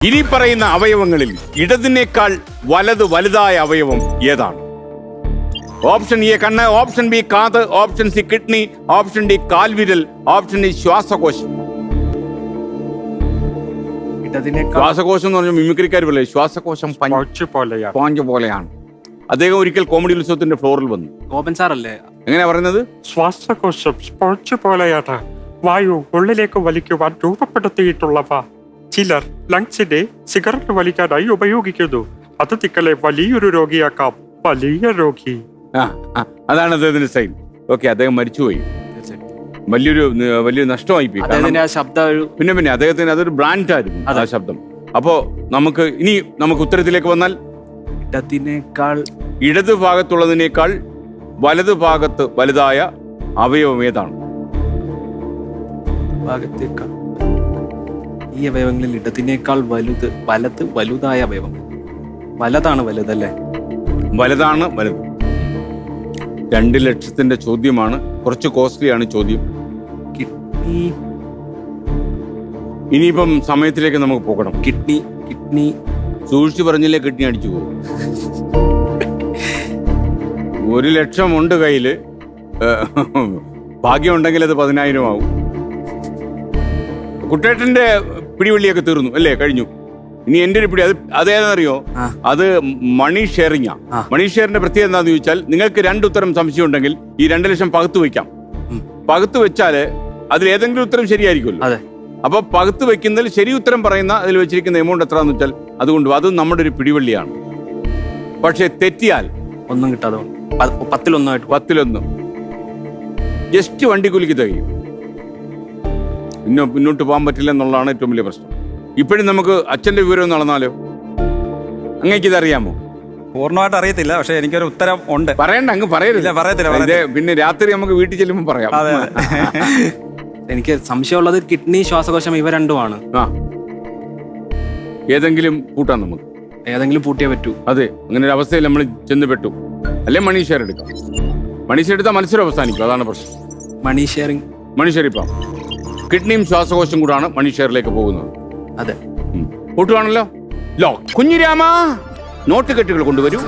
ഇനി പറയുന്ന അവയവങ്ങളിൽ ഇടതിനേക്കാൾ വലുതായ അവയവം ഏതാണ്? ഓപ്ഷൻ എ കണ്ണ്, ഓപ്ഷൻ ബി കാത്, option C kidney, option D കാൽവിരൽ, ഓപ്ഷൻ ഡി ശ്വാസകോശം. ശ്വാസകോശം എന്ന് പറഞ്ഞാൽ മിമിക്രിക്കാർ പോലെ ശ്വാസകോശം സ്പോഞ്ച് പോലെയാണ്. അദ്ദേഹം ഒരിക്കൽ കോമഡി ഉത്സവത്തിന്റെ ഫ്ലോറിൽ വന്നു. ഗോപൻ സാറല്ലേ എങ്ങനെയാ പറയുന്നത്? ശ്വാസകോശം സ്പോഞ്ച് പോലെയാണ്. വായു ഉള്ളിലേക്ക് വലിക്കുവാൻ രൂപപ്പെടുത്തിയിട്ടുള്ളവ. ചിലർ ലങ്സിനെ സിഗരറ്റ് വലിക്കാനായി ഉപയോഗിക്കുന്നു. അത് തിക്കളെ വലിയൊരു രോഗിയാക്കാം. വലിയ രോഗി. അതാണ് അദ്ദേഹത്തിന്റെ സ്റ്റൈൽ. ഓക്കെ, അദ്ദേഹം മരിച്ചുപോയി. വലിയൊരു നഷ്ടമായി പോയി. പിന്നെ അദ്ദേഹത്തിന് അതൊരു ബ്രാൻഡായിരുന്നു ആ ശബ്ദം. അപ്പോ നമുക്ക് ഉത്തരത്തിലേക്ക് വന്നാൽ, ഇടതു ഭാഗത്തുള്ളതിനേക്കാൾ വലതു ഭാഗത്ത് വലുതായ അവയവം ഏതാണ്? ഈ അവയവങ്ങളിൽ ഇടത്തിനേക്കാൾ വലുതായ അവയവം വലതാണ് വലുതല്ലേ? വലുതാണ് വലുത്. 2 ലക്ഷത്തിന്റെ ചോദ്യമാണ്. കുറച്ച് കോസ്റ്റ്ലിയാണ് ചോദ്യം. കിഡ്നി. ഇനിയിപ്പം സമയത്തിലേക്ക് നമുക്ക് പോകണം. കിഡ്നി സൂക്ഷിച്ചു പറഞ്ഞില്ലേ കിഡ്നി അടിച്ചു പോകും. 1 ലക്ഷം ഉണ്ട് കയ്യില്. ഭാഗ്യമുണ്ടെങ്കിൽ അത് 10,000 ആവും. കുട്ടേട്ടന്റെ പിടിവള്ളിയൊക്കെ തീർന്നു അല്ലേ? കഴിഞ്ഞു. ഇനി എന്റെ ഒരു പിടി, അതേതാണെന്നറിയോ? അത് മണി ഷെയറിംഗാ. മണി ഷെയറിന്റെ പ്രത്യേകത എന്താണെന്ന് ചോദിച്ചാൽ, നിങ്ങൾക്ക് 2 ഉത്തരം സംശയം ഉണ്ടെങ്കിൽ ഈ 2 ലക്ഷം പകുത്തു വയ്ക്കാം. പകുത്തു വെച്ചാല് അതിൽ ഏതെങ്കിലും ഉത്തരം ശരിയായിരിക്കുമല്ലോ. അപ്പൊ പകുത്തു വെക്കുന്നതിൽ ശരി ഉത്തരം പറയുന്ന അതിൽ വെച്ചിരിക്കുന്ന എമൗണ്ട് എത്രയാന്ന് വെച്ചാൽ അതുകൊണ്ട് അത് നമ്മുടെ ഒരു പിടിവള്ളിയാണ്. പക്ഷെ തെറ്റിയാൽ ഒന്നും കിട്ടാതെ 10-1 ജസ്റ്റ് വണ്ടിക്കൂലിക്ക് തികയും. മുന്നോട്ട് പോകാൻ പറ്റില്ല എന്നുള്ളതാണ് ഏറ്റവും വലിയ പ്രശ്നം. ഇപ്പോഴും നമുക്ക് അച്ഛന്റെ വിവരം നടന്നാലോ? അങ്ങേക്ക് ഇതറിയാമോ? പൂർണ്ണമായിട്ട് അറിയത്തില്ല, പക്ഷെ എനിക്കൊരു ഉത്തരം ഉണ്ട്. പറയണ്ട, അങ്ങ് പറയരുത്. പറയത്തില്ല. പിന്നെ രാത്രി നമുക്ക് വീട്ടിൽ ചെല്ലുമ്പോൾ പറയാം. എനിക്ക് സംശയമുള്ളത് കിഡ്നി, ശ്വാസകോശം ഇവ രണ്ടുമാണ്. ഏതെങ്കിലും കൂട്ടാം നമുക്ക്. ഏതെങ്കിലും പൂട്ടിയേ പറ്റൂ. അതെ, അങ്ങനെ ഒരു അവസ്ഥയിൽ നമ്മൾ ചെന്ന് പെട്ടു. അല്ലെ മണി ഷെയർ എടുക്കാം. മണി ഷെയർ എടുത്താൽ മത്സരം അവസാനിക്കും. അതാണ് പ്രശ്നം. മണി ഷെയർ ഇപ്പം കിഡ്നിയും ശ്വാസകോശം കൂടാണ് മണി ഷെയറിലേക്ക് പോകുന്നത്. അതെ, കൂട്ടുവാണല്ലോ. കുഞ്ഞിരാമ, നോട്ട് കെട്ടുകൾ കൊണ്ടുവരൂ.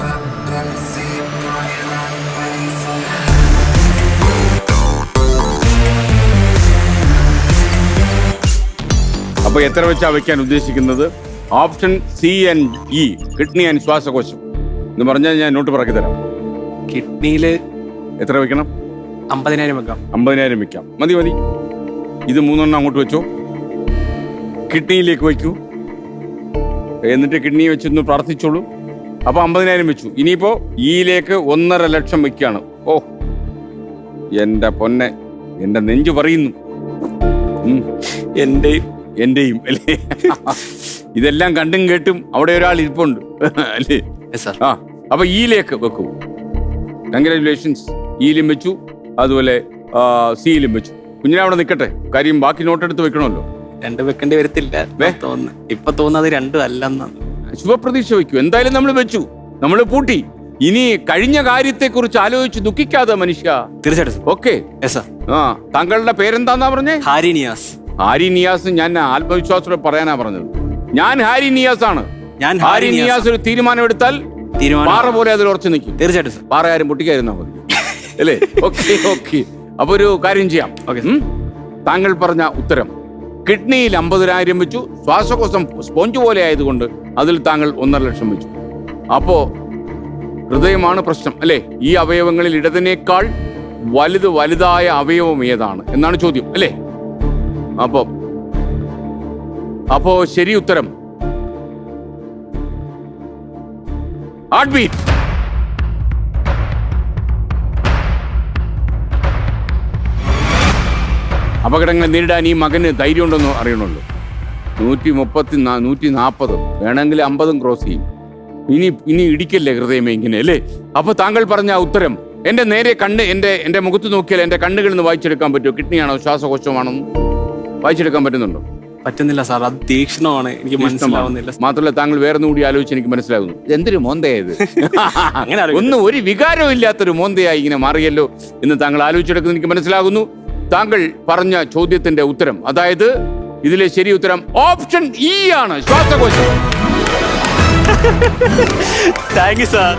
അപ്പൊ എത്ര വെച്ചാ വെക്കാൻ ഉദ്ദേശിക്കുന്നത്? Option C and E, kidney and ശ്വാസകോശം എന്ന് പറഞ്ഞാൽ ഞാൻ നോട്ട് പറക്കി തരാം. കിഡ്നിയില് എത്ര വെക്കണം? 50,000 വെക്കാം. 50,000 വെക്കാം. മതി. ഇത് 3 അങ്ങോട്ട് വെച്ചോ. കിഡ്നിയിലേക്ക് വയ്ക്കൂ. എന്നിട്ട് കിഡ്നി വെച്ചൊന്ന് പ്രാർത്ഥിച്ചോളൂ. അപ്പൊ 50,000 വെച്ചു. ഇനിയിപ്പോ ഈയിലേക്ക് 1.5 ലക്ഷം വെക്കുകയാണ്. ഓ എന്റെ പൊന്നെ, എന്റെ നെഞ്ചു പറയുന്നു. എന്റെയും അല്ലേ? ഇതെല്ലാം കണ്ടും കേട്ടും അവിടെ ഒരാൾ ഇരിപ്പുണ്ട് അല്ലേ? അപ്പൊ ഈയിലേക്ക് വെക്കൂ. കൺഗ്രാറ്റുലേഷൻസ്. ഈയിലും വെച്ചു, അതുപോലെ സിയിലും വെച്ചു. കുഞ്ഞിനെ അവിടെ നിൽക്കട്ടെ. കാര്യം ബാക്കി നോട്ടെടുത്ത് വെക്കണമല്ലോ. 2 വെക്കേണ്ടി വരത്തില്ല ഇപ്പൊ തോന്നുന്നത് 2 അല്ലെന്നാണ്. ശുഭപ്രതീക്ഷ വെക്കൂ. എന്തായാലും നമ്മൾ വെച്ചു, നമ്മൾ പൂട്ടി. ഇനി കഴിഞ്ഞ കാര്യത്തെ കുറിച്ച് ആലോചിച്ച് ദുഃഖിക്കാതെ മനുഷ്യ. തീർച്ചയായിട്ടും. ഓക്കെ. താങ്കളുടെ പേരെന്താന്നാ പറഞ്ഞേ? ഹാരി നിയാസ്. ഞാൻ ആത്മവിശ്വാസത്തോടെ പറയാനാ പറഞ്ഞത്. ഞാൻ ഹാരി നിയാസ് ആണ്. ഹാരി നിയാസ് ഒരു തീരുമാനം എടുത്താൽ പാറ പോലെ അതിൽ ഉറച്ചു നിൽക്കും. തീർച്ചയായിട്ടും. പാറ ആരും പൊട്ടിക്കാതിരുന്നാ മതി അല്ലേ? ഓക്കെ. അപ്പൊ ഒരു കാര്യം ചെയ്യാം. താങ്കൾ പറഞ്ഞ ഉത്തരം കിഡ്നിയിൽ 50,000 വെച്ചു. ശ്വാസകോശം സ്പോഞ്ച് പോലെ ആയതുകൊണ്ട് അതിൽ താങ്കൾ 1.5 ലക്ഷം വെച്ചു. അപ്പോ ഹൃദയമാണ് പ്രശ്നം അല്ലേ? ഈ അവയവങ്ങളിൽ ഇടതിനേക്കാൾ വലുതായ അവയവം ഏതാണ് എന്നാണ് ചോദ്യം അല്ലേ? അപ്പോ ശരി ഉത്തരം ഹാർട്ട് ബീറ്റ്. അപകടങ്ങളെ നേരിടാൻ ഈ മകന് ധൈര്യം ഉണ്ടെന്ന് അറിയണമല്ലോ. 140 വേണമെങ്കിൽ 50 ക്രോസ് ചെയ്യും. ഇനി ഇടിക്കല്ലേ ഹൃദയമേ ഇങ്ങനെ അല്ലേ? അപ്പൊ താങ്കൾ പറഞ്ഞ ഉത്തരം എന്റെ നേരെ എന്റെ മുഖത്ത് നോക്കിയാൽ എന്റെ കണ്ണുകളിൽ നിന്ന് വായിച്ചെടുക്കാൻ പറ്റുമോ? കിഡ്നിയാണോ ശ്വാസകോശമാണോ വായിച്ചെടുക്കാൻ പറ്റുന്നുണ്ടോ? പറ്റുന്നില്ല സാർ, അത് തീക്ഷ്ണമാണ്. എനിക്ക് മനസ്സിലാവുന്നില്ല. മാത്രമല്ല താങ്കൾ വേറെ കൂടി ആലോചിച്ച് എനിക്ക് മനസ്സിലാകുന്നു. എന്തൊരു മോന്തയായത്. അങ്ങനെ ഒരു വികാരവും ഇല്ലാത്തൊരു മോന്തയായി ഇങ്ങനെ മാറിയല്ലോ എന്ന് താങ്കൾ ആലോചിച്ചെടുക്കുന്നത് എനിക്ക് മനസ്സിലാകുന്നു. താങ്കൾ പറഞ്ഞ ചോദ്യത്തിന്റെ ഉത്തരം, അതായത് ഇതിലെ ശരി ഉത്തരം ഓപ്ഷൻ ഇ ആണ്, ശ്വാസകോശം. Thank you sir.